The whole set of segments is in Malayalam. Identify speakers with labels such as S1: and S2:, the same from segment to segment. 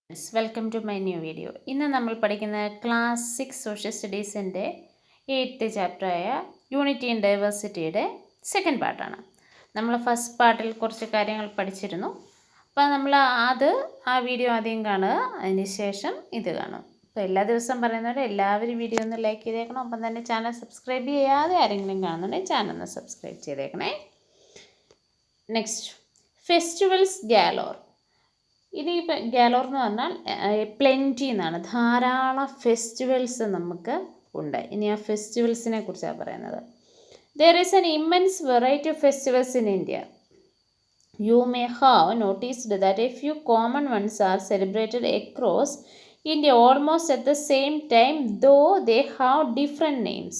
S1: Welcome to my new video. ഇന്ന് നമ്മൾ പഠിക്കുന്ന ക്ലാസ് 6 സോഷ്യൽ സ്റ്റഡീസിൻ്റെ 8th ചാപ്റ്ററായ യൂണിറ്റി ഇൻ ഡൈവേഴ്സിറ്റിയുടെ സെക്കൻഡ് പാർട്ടാണ്. നമ്മൾ ഫസ്റ്റ് പാർട്ടിൽ കുറച്ച് കാര്യങ്ങൾ പഠിച്ചിരുന്നു. അപ്പോൾ നമ്മൾ ആ വീഡിയോ ആദ്യം കാണുക, അതിന് ശേഷം ഇത് കാണും. അപ്പോൾ എല്ലാ ദിവസവും പറയുന്നവരെ എല്ലാവരും വീഡിയോ ഒന്ന് ലൈക്ക് ചെയ്തേക്കണം. ഒപ്പം തന്നെ ചാനൽ സബ്സ്ക്രൈബ് ചെയ്യാതെ ആരെങ്കിലും കാണുന്നുണ്ടെങ്കിൽ ചാനൽ ഒന്ന് സബ്സ്ക്രൈബ് ചെയ്തേക്കണേ. Next, festivals galore. ഇനി ഇപ്പം ഗാലോർ എന്ന് പറഞ്ഞാൽ പ്ലെൻറ്റി എന്നാണ്, ധാരാളം ഫെസ്റ്റിവൽസ് നമുക്ക് ഉണ്ട്. ഇനി ആ ഫെസ്റ്റിവൽസിനെ കുറിച്ചാണ് പറയുന്നത്. There is N immense variety of festivals in India. You may have noticed that a few common ones are celebrated across India almost at the same time, though they have different names.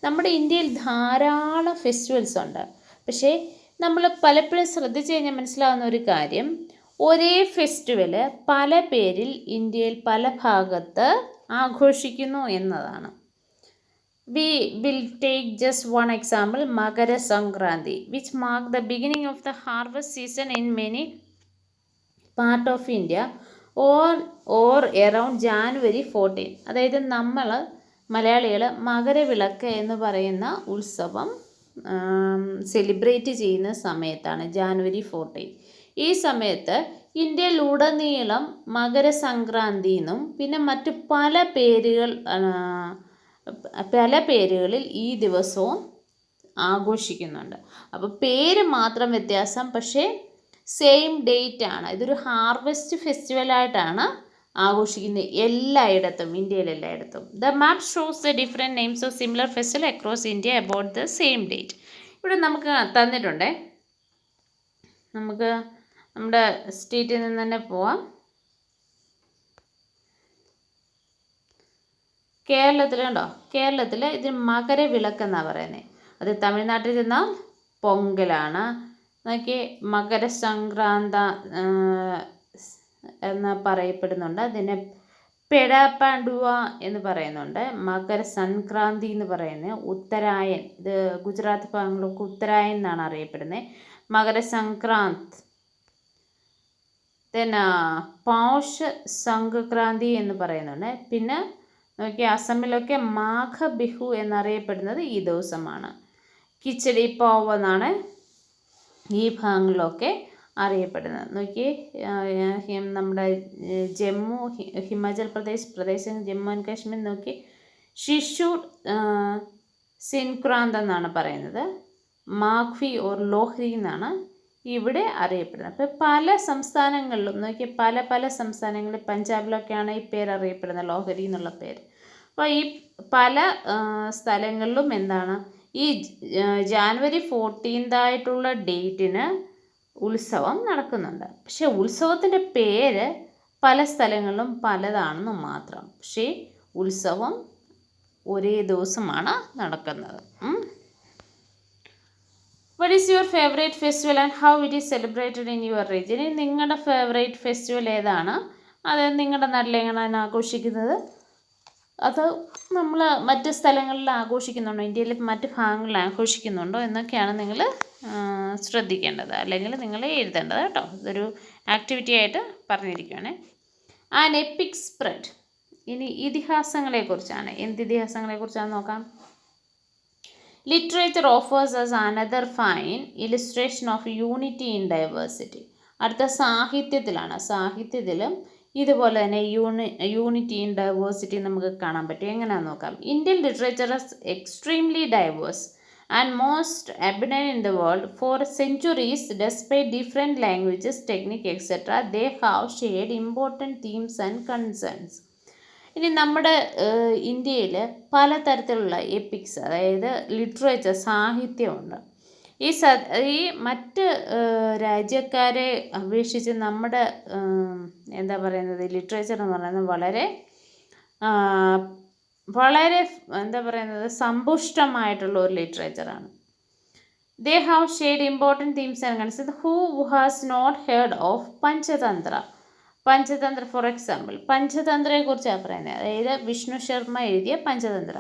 S1: നമ്മുടെ ഇന്ത്യയിൽ ധാരാളം ഫെസ്റ്റിവൽസ് ഉണ്ട്. പക്ഷേ നമ്മൾ പലപ്പോഴും ശ്രദ്ധിച്ചു കഴിഞ്ഞാൽ മനസ്സിലാവുന്ന ഒരു കാര്യം, ഒരേ ഫെസ്റ്റിവൽ പല പേരിൽ ഇന്ത്യയിൽ പല ഭാഗത്ത് ആഘോഷിക്കുന്നു എന്നതാണ്. We will take just one example, Makara Sankranti, which mark the beginning of the harvest season in many part of India or around January 14. അതായത് നമ്മൾ മലയാളികൾ മകരവിളക്ക് എന്ന് പറയുന്ന ഉത്സവം സെലിബ്രേറ്റ് ചെയ്യുന്ന സമയത്താണ് ജാനുവരി 14. ഈ സമയത്ത് ഇന്ത്യയിലുടനീളം മകരസംക്രാന്തി എന്നും പിന്നെ മറ്റു പല പേരുകളിൽ ഈ ദിവസവും ആഘോഷിക്കുന്നുണ്ട്. അപ്പോൾ പേര് മാത്രം വ്യത്യാസം, പക്ഷേ സെയിം ഡേറ്റ് ആണ്. ഇതൊരു ഹാർവെസ്റ്റ് ഫെസ്റ്റിവലായിട്ടാണ് ആഘോഷിക്കുന്നത് എല്ലായിടത്തും, ഇന്ത്യയിൽ എല്ലായിടത്തും. The map shows the different names of similar festival across India about the same date. ഇവിടെ നമുക്ക് തന്നിട്ടുണ്ടേ, നമുക്ക് നമ്മുടെ സ്റ്റേറ്റിൽ നിന്ന് തന്നെ പോവാം. കേരളത്തിലുണ്ടോ, കേരളത്തിൽ ഇത് മകരവിളക്ക് എന്നാണ് പറയുന്നത്. അത് തമിഴ്നാട്ടിൽ ചെന്നാൽ പൊങ്കലാണ്. നോക്കി, മകരസംക്രാന്ത എന്ന് പറയപ്പെടുന്നുണ്ട്. അതിനെ പെടാപ്പാണ്ടുവ എന്ന് പറയുന്നുണ്ട്. മകരസംക്രാന്തി എന്ന് പറയുന്നത് ഉത്തരായൻ, ഇത് ഗുജറാത്ത് ഭാഗങ്ങളൊക്കെ ഉത്തരായൻ എന്നാണ് അറിയപ്പെടുന്നത്. മകരസംക്രാന്ത്. പിന്നെ പൗഷ് സംക്രാന്തി എന്ന് പറയുന്നുണ്ട്. പിന്നെ നോക്കി, അസമിലൊക്കെ മാഘ ബിഹു എന്നറിയപ്പെടുന്നത് ഈ ദിവസമാണ്. കിച്ചടി പാവ് എന്നാണ് ഈ ഭാഗങ്ങളിലൊക്കെ അറിയപ്പെടുന്നത്. നോക്കി, നമ്മുടെ ജമ്മു, ഹിമാചൽ പ്രദേശം, ജമ്മു ആൻഡ് കാശ്മീർ നോക്കി ശിശു സിൻക്രാന്ത് എന്നാണ് പറയുന്നത്. മാഘ്വി ഓർ ലോഹ്രി എന്നാണ് ഇവിടെ അറിയപ്പെടുന്നത്. അപ്പോൾ പല സംസ്ഥാനങ്ങളിലും നോക്കി, പല സംസ്ഥാനങ്ങളിൽ, പഞ്ചാബിലൊക്കെയാണ് ഈ പേര് അറിയപ്പെടുന്നത്, ലോഹരി എന്നുള്ള പേര്. അപ്പോൾ ഈ പല സ്ഥലങ്ങളിലും എന്താണ്, ഈ ജാനുവരി 14 ഡേറ്റിന് ഉത്സവം നടക്കുന്നുണ്ട്. പക്ഷേ ഉത്സവത്തിൻ്റെ പേര് പല സ്ഥലങ്ങളിലും പലതാണെന്ന് മാത്രം. പക്ഷേ ഉത്സവം ഒരേ ദിവസമാണ് നടക്കുന്നത്. What is your favorite festival and how it is celebrated in your region? നിങ്ങളുടെ ഫേവറേറ്റ് ഫെസ്റ്റിവൽ ഏതാണ്? അത് നിങ്ങളുടെ നാട്ടിൽ എങ്ങനെയാണ് ആഘോഷിക്കുന്നത്? അത് നമ്മൾ മറ്റ് സ്ഥലങ്ങളിൽ ആഘോഷിക്കുന്നുണ്ടോ, ഇന്ത്യയിലെ മറ്റ് ഭാഗങ്ങളിൽ ആഘോഷിക്കുന്നുണ്ടോ എന്നൊക്കെയാണ് നിങ്ങൾ ശ്രദ്ധിക്കേണ്ടത്, അല്ലെങ്കിൽ നിങ്ങൾ എഴുതേണ്ടത് കേട്ടോ. ഇതൊരു ആക്ടിവിറ്റി ആയിട്ട് പറഞ്ഞിരിക്കുകയാണ്. An EPIC spread. ഇനി ഇതിഹാസങ്ങളെക്കുറിച്ചാണ്. എന്ത് ഇതിഹാസങ്ങളെക്കുറിച്ചാണെന്ന് നോക്കാം. Literature offers us another fine illustration of unity in diversity. അടുത്ത സാഹിത്യത്തിലാണ്. സാഹിത്യത്തിലും ഇതുപോലെ തന്നെ യൂണിറ്റി ഇൻ ഡൈവേഴ്സിറ്റി നമുക്ക് കാണാൻ പറ്റും. എങ്ങനെയാണെന്ന് നോക്കാം. Indian literature is extremely diverse and most abundant in the world. For centuries, despite different languages, technique, etc., they have shared important themes and concerns. ഇനി നമ്മുടെ ഇന്ത്യയിൽ പലതരത്തിലുള്ള എപ്പിക്സ്, അതായത് ലിറ്ററേച്ചർ, സാഹിത്യമുണ്ട്. ഈ മറ്റ് രാജ്യക്കാരെ അപേക്ഷിച്ച് നമ്മുടെ എന്താ പറയുന്നത്, ലിറ്ററേച്ചർ എന്ന് പറയുന്നത് വളരെ എന്താ പറയുന്നത്, സമ്പുഷ്ടമായിട്ടുള്ള ഒരു ലിറ്ററേച്ചറാണ്. They have shared important themes and concerns. Who has not heard of Panchatantra? Panchatantra, for example, പഞ്ചതന്ത്രയെക്കുറിച്ചാണ് പറയുന്നത്. അതായത് വിഷ്ണു ശർമ്മ എഴുതിയ പഞ്ചതന്ത്ര.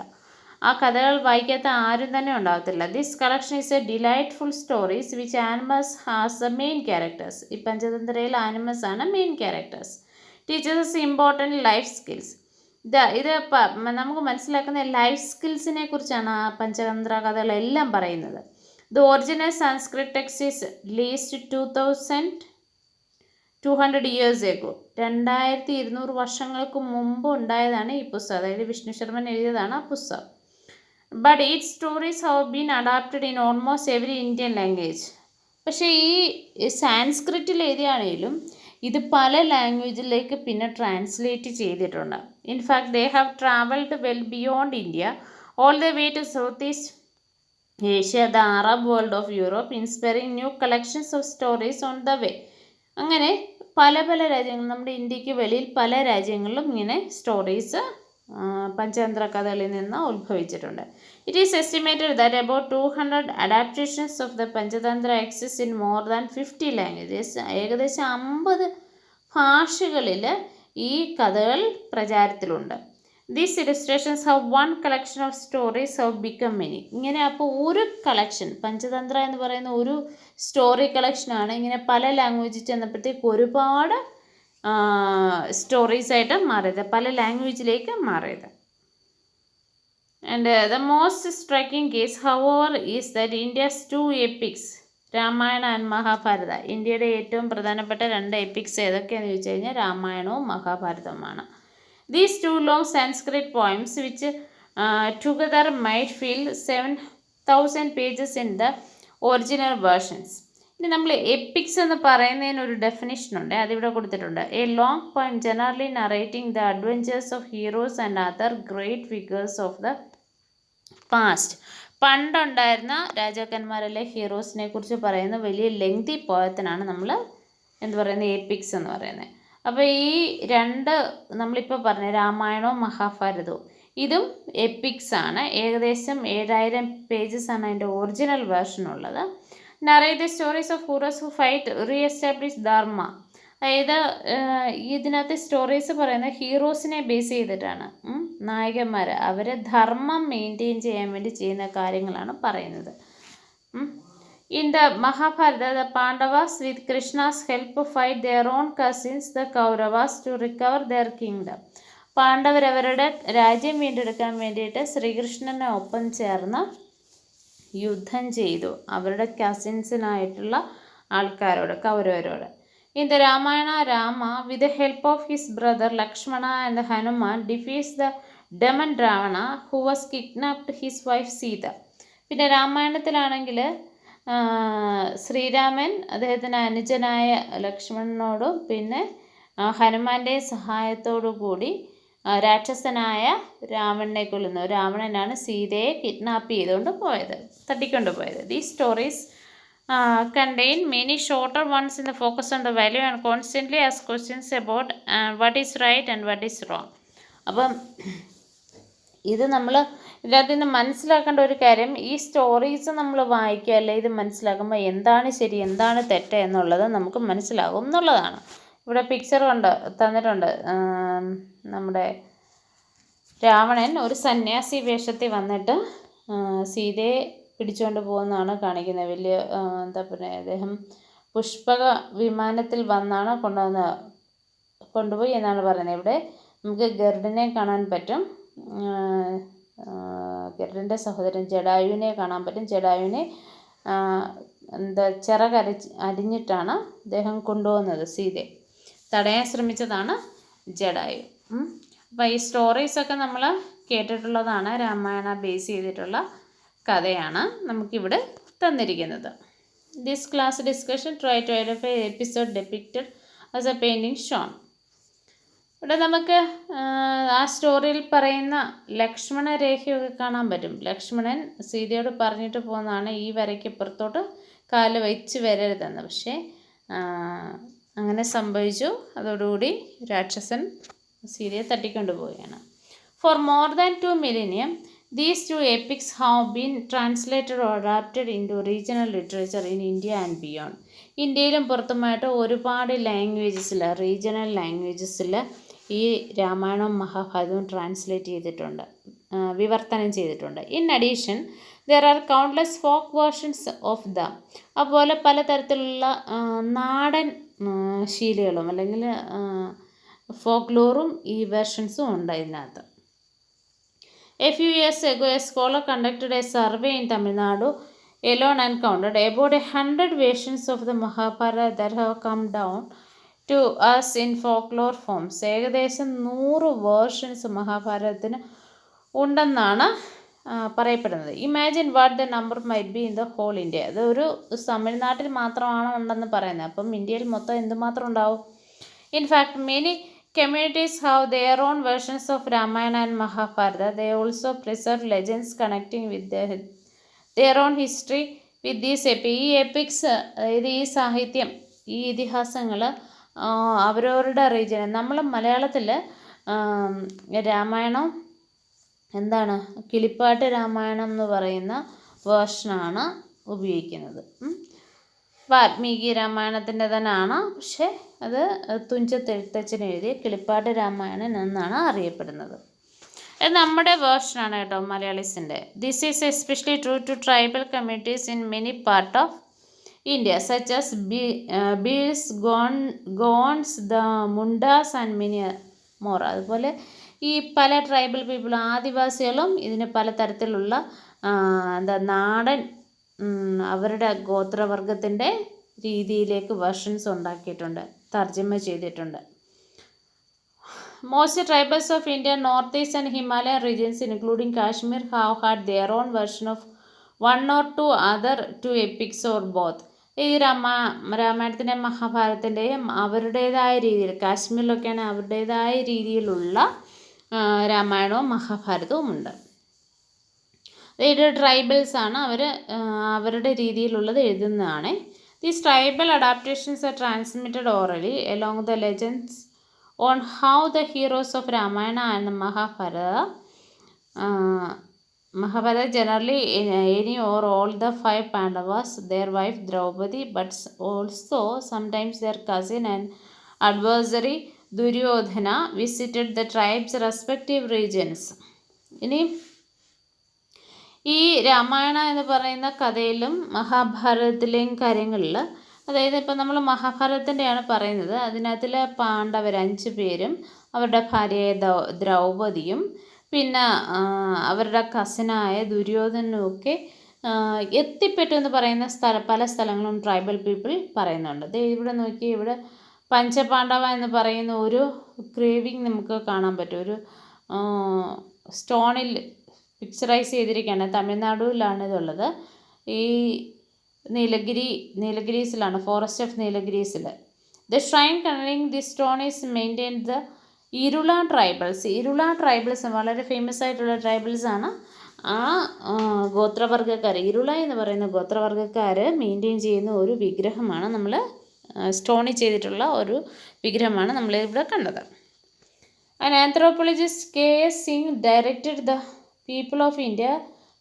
S1: ആ കഥകൾ വായിക്കാത്ത ആരും തന്നെ ഉണ്ടാകത്തില്ല. This collection is a delightful stories which animals has a main characters. ഈ പഞ്ചതന്ത്രയിൽ ആനിമസ് ആണ് main characters. Teachers important life skills. ഇത് നമുക്ക് മനസ്സിലാക്കുന്ന ലൈഫ് സ്കിൽസിനെ കുറിച്ചാണ് ആ പഞ്ചതന്ത്ര കഥകളെല്ലാം പറയുന്നത്. The original Sanskrit text is least 2200 years ago. 2200 വർഷങ്ങൾക്ക് മുമ്പ് ഉണ്ടായതാണ് ഈ പുസ്തകം. അതായത് വിഷ്ണു ശർമ്മൻ എഴുതിയതാണ് ആ പുസ്തകം. But it's stories have been adapted in almost every Indian language. പക്ഷേ ഈ സാൻസ്ക്രിറ്റിൽ എഴുതിയാണെങ്കിലും ഇത് പല ലാംഗ്വേജിലേക്ക് പിന്നെ ട്രാൻസ്ലേറ്റ് ചെയ്തിട്ടുണ്ട്. In fact they have travelled well beyond India all the way to South East Asia, the Arab world of Europe, inspiring new collections of stories on the way. അങ്ങനെ പല പല രാജ്യങ്ങൾ, നമ്മുടെ ഇന്ത്യക്ക് വെളിയിൽ പല രാജ്യങ്ങളിലും ഇങ്ങനെ സ്റ്റോറീസ് പഞ്ചതന്ത്ര കഥകളിൽ നിന്ന് ഉത്ഭവിച്ചിട്ടുണ്ട്. It is estimated that about 200 adaptations of the Panchatantra exist in more than 50 languages. ഏകദേശം 50 ഭാഷകളിൽ ഈ കഥകൾ പ്രചാരത്തിലുണ്ട്. These illustrations have one collection of stories have become many. ഇങ്ങനെ അപ്പോൾ ഒരു കളക്ഷൻ, പഞ്ചതന്ത്ര എന്ന് പറയുന്ന ഒരു സ്റ്റോറി കളക്ഷനാണ് ഇങ്ങനെ പല ലാംഗ്വേജിൽ ചെന്നപ്പോഴത്തേക്ക് ഒരുപാട് സ്റ്റോറീസായിട്ട് മാറിയത്, പല ലാംഗ്വേജിലേക്ക് മാറിയത്. And the most striking case however is that India's 2 epics, Ramayana and Mahabharata. ഇന്ത്യയുടെ ഏറ്റവും പ്രധാനപ്പെട്ട 2 എപ്പിക്സ് ഏതൊക്കെയാണെന്ന് ചോദിച്ചു കഴിഞ്ഞാൽ രാമായണവും മഹാഭാരതവുമാണ്. These 2 long Sanskrit poems which together might fill 7,000 pages in the original versions. ഇനി നമ്മൾ എപ്പിക്സ് എന്ന് പറയുന്നതിന് ഒരു ഡെഫിനിഷനുണ്ട്, അതിവിടെ കൊടുത്തിട്ടുണ്ട്. A long poem generally narrating the adventures of heroes and other great figures of the past. പണ്ടുണ്ടായിരുന്ന രാജാക്കന്മാരിലെ ഹീറോസിനെ കുറിച്ച് പറയുന്ന വലിയ ലെങ്തി പോയത്തിനാണ് നമ്മൾ എന്ത് പറയുന്നത്, എപ്പിക്സ് എന്ന് പറയുന്നത്. അപ്പോൾ ഈ 2 നമ്മളിപ്പോൾ പറഞ്ഞ രാമായണവും മഹാഭാരതവും ഇതും എപ്പിക്സ് ആണ്. ഏകദേശം 7000 പേജസ് ആണ് അതിൻ്റെ ഒറിജിനൽ വേർഷൻ ഉള്ളത്. Narrate the stories of heroes who fight reestablish dharma. അതായത് ഇതിനകത്ത് സ്റ്റോറീസ് പറയുന്നത് ഹീറോസിനെ ബേസ് ചെയ്തിട്ടാണ്. നായകന്മാർ അവരെ ധർമ്മം മെയിൻറ്റെയിൻ ചെയ്യാൻ വേണ്ടി ചെയ്യുന്ന കാര്യങ്ങളാണ് പറയുന്നത്. In the Mahabharata, the Pandavas with Krishna's help fight their own cousins, the Kauravas, to recover their kingdom. പാണ്ഡവർ അവരുടെ രാജ്യം വീണ്ടെടുക്കാൻ വേണ്ടിയിട്ട് ശ്രീകൃഷ്ണനെ ഒപ്പം ചേർന്ന് യുദ്ധം ചെയ്തു അവരുടെ കസിൻസിനായിട്ടുള്ള ആൾക്കാരോട്, കൗരവരോട്. In the Ramayana, Rama, with the help of his brother Lakshmana and Hanuman, defeats the demon Ravana who was kidnapped his wife Sita. പിന്നെ രാമായണത്തിലാണെങ്കിൽ ശ്രീരാമൻ അദ്ദേഹത്തിൻ്റെ അനുജനായ ലക്ഷ്മണനോടും പിന്നെ ഹനുമാൻ്റെ സഹായത്തോടു കൂടി രാക്ഷസനായ രാവണനെ കൊല്ലുന്നു. രാവണനാണ് സീതയെ കിഡ്നാപ്പ് ചെയ്തുകൊണ്ട് പോയത്, തട്ടിക്കൊണ്ട് പോയത്. These stories contain many shorter ones in the focus on the value and constantly ask questions about what is right and what is wrong. അപ്പം ഇത് നമ്മൾ ഇതിനകത്ത് നിന്ന് മനസ്സിലാക്കേണ്ട ഒരു കാര്യം, ഈ സ്റ്റോറീസ് നമ്മൾ വായിക്കുക അല്ലെ ഇത് മനസ്സിലാക്കുമ്പോൾ എന്താണ് ശരി എന്താണ് തെറ്റ് എന്നുള്ളത് നമുക്ക് മനസ്സിലാകും എന്നുള്ളതാണ്. ഇവിടെ പിക്ചർ തന്നിട്ടുണ്ട്. നമ്മുടെ രാവണൻ ഒരു സന്യാസി വേഷത്തിൽ വന്നിട്ട് സീതയെ പിടിച്ചുകൊണ്ട് പോകുന്നതാണ് കാണിക്കുന്നത്. വലിയ എന്താ പറയുക, അദ്ദേഹം പുഷ്പക വിമാനത്തിൽ വന്നാണ് കൊണ്ടുപോയി എന്നാണ് പറയുന്നത്. ഇവിടെ നമുക്ക് ഗരുഡനെ കാണാൻ പറ്റും, ഗരുഡൻ്റെ സഹോദരൻ ജടായുവിനെ കാണാൻ പറ്റും. ജടായുവിനെ അരിഞ്ഞിട്ടാണ് അദ്ദേഹം കൊണ്ടുപോകുന്നത്. സീതയെ തടയാൻ ശ്രമിച്ചതാണ് ജടായു. അപ്പോൾ ഈ സ്റ്റോറീസൊക്കെ നമ്മൾ കേട്ടിട്ടുള്ളതാണ്, രാമായണ ബേസ് ചെയ്തിട്ടുള്ള കഥയാണ് നമുക്കിവിടെ തന്നിരിക്കുന്നത്. This class discussion try to identify episode depicted as a painting shown. ഇവിടെ നമുക്ക് ആ സ്റ്റോറിയിൽ പറയുന്ന ലക്ഷ്മണ രേഖയൊക്കെ കാണാൻ പറ്റും. ലക്ഷ്മണൻ സീതയോട് പറഞ്ഞിട്ട് പോകുന്നതാണ് ഈ വരയ്ക്ക് പുറത്തോട്ട് കാല് വെച്ച് വരരുതെന്ന്. പക്ഷേ അങ്ങനെ സംഭവിച്ചു. അതോടുകൂടി രാക്ഷസൻ സീതയെ തട്ടിക്കൊണ്ടു പോവുകയാണ്. For more than 2 millennium these 2 epics have been translated or adapted into regional literature in India and beyond. ഇന്ത്യയിലും പുറത്തുമായിട്ട് ഒരുപാട് ലാംഗ്വേജസിൽ, റീജിയണൽ ലാംഗ്വേജസിൽ ഈ രാമായണവും മഹാഭാരതവും ട്രാൻസ്ലേറ്റ് ചെയ്തിട്ടുണ്ട്, വിവർത്തനം ചെയ്തിട്ടുണ്ട്. In addition there are countless folk versions of them. അതുപോലെ പലതരത്തിലുള്ള നാടൻ ശീലുകളും അല്ലെങ്കിൽ ഫോക്ലോറും ഈ വെർഷൻസും ഉണ്ട് ഇതിനകത്ത്. A few years ago, a scholar conducted a survey in Tamil Nadu alone and counted about 100 versions of the Mahabharata that have come down to us in folklore forms. ഏകദേശം 100 വേർഷൻസ് മഹാഭാരതത്തിന് ഉണ്ടെന്നാണ് പറയപ്പെടുന്നത്. Imagine what the number might be in the whole India. അത് ഒരു തമിഴ്നാട്ടിൽ മാത്രമാണ് ഉണ്ടെന്ന് പറയുന്നത്. അപ്പം ഇന്ത്യയിൽ മൊത്തം എന്തുമാത്രം ഉണ്ടാവും? In fact many communities have their own versions of Ramayana and Mahabharata. They also preserve legends connecting with their own history with these epics. ഈ എപ്പിക്സ്, അതായത് ഈ സാഹിത്യം, ഈ ഇതിഹാസങ്ങൾ അവരവരുടെ റീജിയൻ. നമ്മൾ മലയാളത്തിൽ രാമായണം എന്താണ്, കിളിപ്പാട്ട് രാമായണം എന്ന് പറയുന്ന വേർഷനാണ് ഉപയോഗിക്കുന്നത്. വാൽമീകി രാമായണത്തിൻ്റെ തന്നെയാണ്, പക്ഷേ അത് തുഞ്ചത്തെഴുത്തച്ഛൻ എഴുതിയ കിളിപ്പാട്ട് രാമായണൻ എന്നാണ് അറിയപ്പെടുന്നത്. ഇത് നമ്മുടെ വേർഷനാണ് കേട്ടോ, മലയാളീസിൻ്റെ. This is especially true to tribal communities in many part of India such as Bhils, Gonds, the Mundas and many more. അതുപോലെ ഈ പല ട്രൈബൽ പീപ്പിളും, ആദിവാസികളും ഇതിന് പലതരത്തിലുള്ള നാടൻ അവരുടെ ഗോത്രവർഗത്തിൻ്റെ രീതിയിലേക്ക് വെർഷൻസ് ഉണ്ടാക്കിയിട്ടുണ്ട്, തർജ്ജമ ചെയ്തിട്ടുണ്ട്. Most tribals of India, north east and Himalayan regions including Kashmir have had their own version of 1 or 2 other 2 epics or both. ഈ രാമായണത്തിൻ്റെ മഹാഭാരതത്തിൻ്റെയും അവരുടേതായ രീതിയിൽ, കാശ്മീരിലൊക്കെയാണ് അവരുടേതായ രീതിയിലുള്ള രാമായണവും മഹാഭാരതവും ഉണ്ട്. ഇത് ട്രൈബൽസ് ആണ്, അവർ അവരുടെ രീതിയിലുള്ളത് എഴുതുന്നതാണ്. These tribal adaptations are transmitted orally along the legends on how the heroes of Ramayana and Mahabharata generally any or all the 5 Pandavas, their wife Draupadi, but also sometimes their cousin and adversary Duryodhana visited the tribes' respective regions. ഇനി ഈ രാമായണ എന്ന് പറയുന്ന കഥയിലും മഹാഭാരതത്തിലെയും കാര്യങ്ങളിൽ, അതായത് ഇപ്പം നമ്മൾ മഹാഭാരതത്തിൻ്റെയാണ് പറയുന്നത്, അതിനകത്തിലെ പാണ്ഡവർ 5 പേരും അവരുടെ ഭാര്യയായ ദ്രൗപദിയും പിന്നെ അവരുടെ കസിനായ ദുര്യോധനും ഒക്കെ എത്തിപ്പെട്ടു എന്ന് പറയുന്ന പല സ്ഥലങ്ങളും ട്രൈബൽ പീപ്പിൾ പറയുന്നുണ്ട്. ഇവിടെ നോക്കി, ഇവിടെ പഞ്ചപാണ്ഡവ എന്ന് പറയുന്ന ഒരു ക്രേവിങ് നമുക്ക് കാണാൻ പറ്റും. ഒരു സ്റ്റോണിൽ പിക്ചറൈസ് ചെയ്തിരിക്കുകയാണ്. തമിഴ്നാടുവിലാണ് ഇതുള്ളത്. ഈ നീലഗിരീസിലാണ്, ഫോറസ്റ്റ് ഓഫ് നീലഗിരീസിൽ. The shrine connecting the stone is maintain the Irula tribals. Irula tribals വളരെ ഫേമസ് ആയിട്ടുള്ള ട്രൈബൽസാണ്. ആ ഗോത്രവർഗ്ഗക്കാർ, ഇരുള എന്ന് പറയുന്ന ഗോത്രവർഗ്ഗക്കാർ മെയിൻറ്റെയിൻ ചെയ്യുന്ന ഒരു വിഗ്രഹമാണ്, നമ്മൾ സ്റ്റോണിൽ ചെയ്തിട്ടുള്ള ഒരു വിഗ്രഹമാണ് നമ്മളിവിടെ കണ്ടത്. An anthropologist K.S. Singh directed the People of India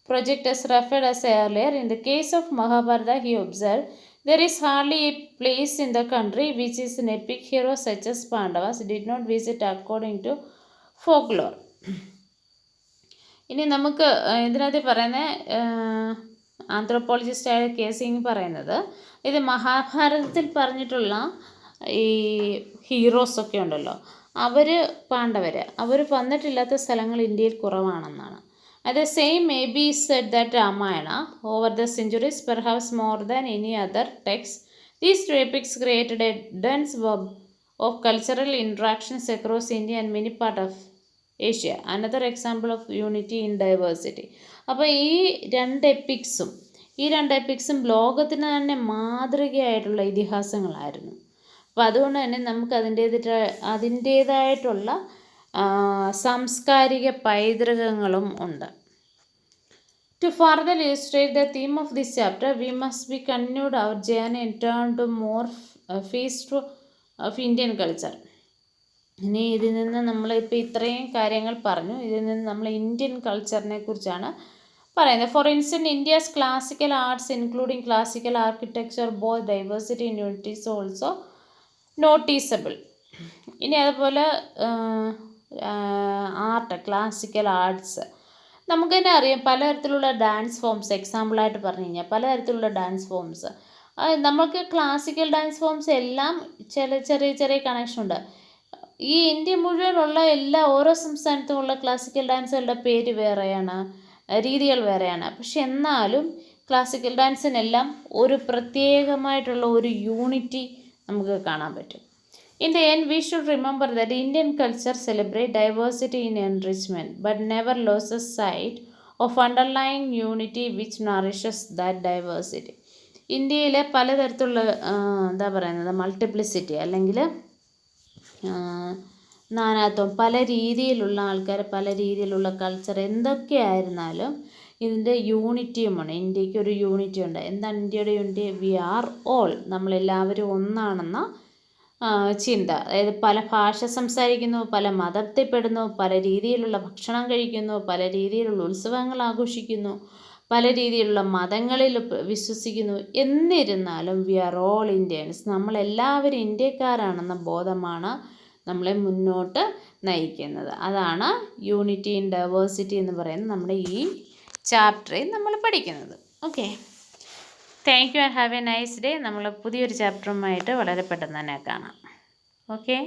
S1: project as referred as earlier. In the case of Mahabharata, he observed, there is hardly a place in the country which is an epic hero such as Pandavas did not visit according to folklore. ഇനി നമുക്ക് ഇതിനകത്ത് പറയുന്ന ആന്ത്രോപോളജിസ്റ്റായ കെ സിംഗ് പറയുന്നത്, ഇത് മഹാഭാരതത്തിൽ പറഞ്ഞിട്ടുള്ള ഈ ഹീറോസൊക്കെ ഉണ്ടല്ലോ, അവർ പാണ്ഡവർ, അവർ വന്നിട്ടില്ലാത്ത സ്ഥലങ്ങൾ ഇന്ത്യയിൽ കുറവാണെന്നാണ്. At the same may be said that Ramayana, over the centuries, perhaps more than any other text, these two epics created a dense web of cultural interactions across India and many parts of Asia. Another example of unity in diversity. അപ്പോൾ ഈ രണ്ട് എപ്പിക്സും ലോകത്തിന് തന്നെ മാതൃകയായിട്ടുള്ള ഇതിഹാസങ്ങളായിരുന്നു. അപ്പോൾ അതുകൊണ്ട് തന്നെ നമുക്ക് അതിൻ്റേതായിട്ടുള്ള സാംസ്കാരിക പൈതൃകങ്ങളും ഉണ്ട്. To further illustrate the theme of this chapter, we must be continued our journey and turn to more face of Indian culture. ഇനി ഇതിൽ നിന്ന് നമ്മളിപ്പോൾ ഇത്രയും കാര്യങ്ങൾ പറഞ്ഞു, ഇതിൽ നിന്ന് നമ്മൾ ഇന്ത്യൻ കൾച്ചറിനെ കുറിച്ചാണ് പറയുന്നത്. For instance, India's classical arts including classical architecture both diversity in unities also noticeable. ഇനി അതുപോലെ ആർട്ട്, ക്ലാസിക്കൽ ആർട്സ് നമുക്ക് തന്നെ അറിയാം. പലതരത്തിലുള്ള ഡാൻസ് ഫോംസ്, എക്സാമ്പിളായിട്ട് പറഞ്ഞു കഴിഞ്ഞാൽ പലതരത്തിലുള്ള ഡാൻസ് ഫോംസ്. നമുക്ക് ക്ലാസിക്കൽ ഡാൻസ് ഫോംസ് എല്ലാം ചെറിയ കണക്ഷൻ ഉണ്ട്. ഈ ഇന്ത്യ മുഴുവനുള്ള ഓരോ സംസ്ഥാനത്തുമുള്ള ക്ലാസിക്കൽ ഡാൻസുകളുടെ പേര് വേറെയാണ്, രീതികൾ വേറെയാണ്. പക്ഷെ എന്നാലും ക്ലാസിക്കൽ ഡാൻസിനെല്ലാം ഒരു പ്രത്യേകമായിട്ടുള്ള ഒരു യൂണിറ്റി നമുക്ക് കാണാൻ പറ്റും. In the end, we should remember that Indian culture celebrates diversity in enrichment, but never loses sight of underlying unity which nourishes that diversity. ഇന്ത്യയിലെ പലതരത്തിലുള്ള എന്താ പറയുന്നത് മൾട്ടിപ്ലിസിറ്റി അല്ലെങ്കിൽ നാനാത്വം, പല രീതിയിലുള്ള ആൾക്കാർ, പല രീതിയിലുള്ള കൾച്ചർ എന്തൊക്കെയായിരുന്നാലും ഇതിൻ്റെ യൂണിറ്റിയുമാണ്. ഇന്ത്യക്ക് ഒരു യൂണിറ്റി ഉണ്ട്. എന്താണ് ഇന്ത്യയുടെ യൂണിറ്റി? വി ആർ ഓൾ, നമ്മളെല്ലാവരും ഒന്നാണെന്ന ചിന്ത. അതായത് പല ഭാഷ സംസാരിക്കുന്നു, പല മതത്തിൽപ്പെടുന്നു, പല രീതിയിലുള്ള ഭക്ഷണം കഴിക്കുന്നു, പല രീതിയിലുള്ള ഉത്സവങ്ങൾ ആഘോഷിക്കുന്നു, പല രീതിയിലുള്ള മതങ്ങളിൽ വിശ്വസിക്കുന്നു. എന്നിരുന്നാലും വി ആർ ഓൾ ഇന്ത്യൻസ്, നമ്മളെല്ലാവരും ഇന്ത്യക്കാരാണെന്ന ബോധമാണ് നമ്മളെ മുന്നോട്ട് നയിക്കുന്നത്. അതാണ് യൂണിറ്റി ഇൻ ഡൈവേഴ്സിറ്റി എന്ന് പറയുന്നത് നമ്മുടെ ഈ ചാപ്റ്ററിൽ നമ്മൾ പഠിക്കുന്നത്. Okay, thank you and have A nice day. നമ്മൾ പുതിയൊരു ചാപ്റ്ററുമായിട്ട് വളരെ പെട്ടെന്ന് തന്നെ കാണാം. ഓക്കെ.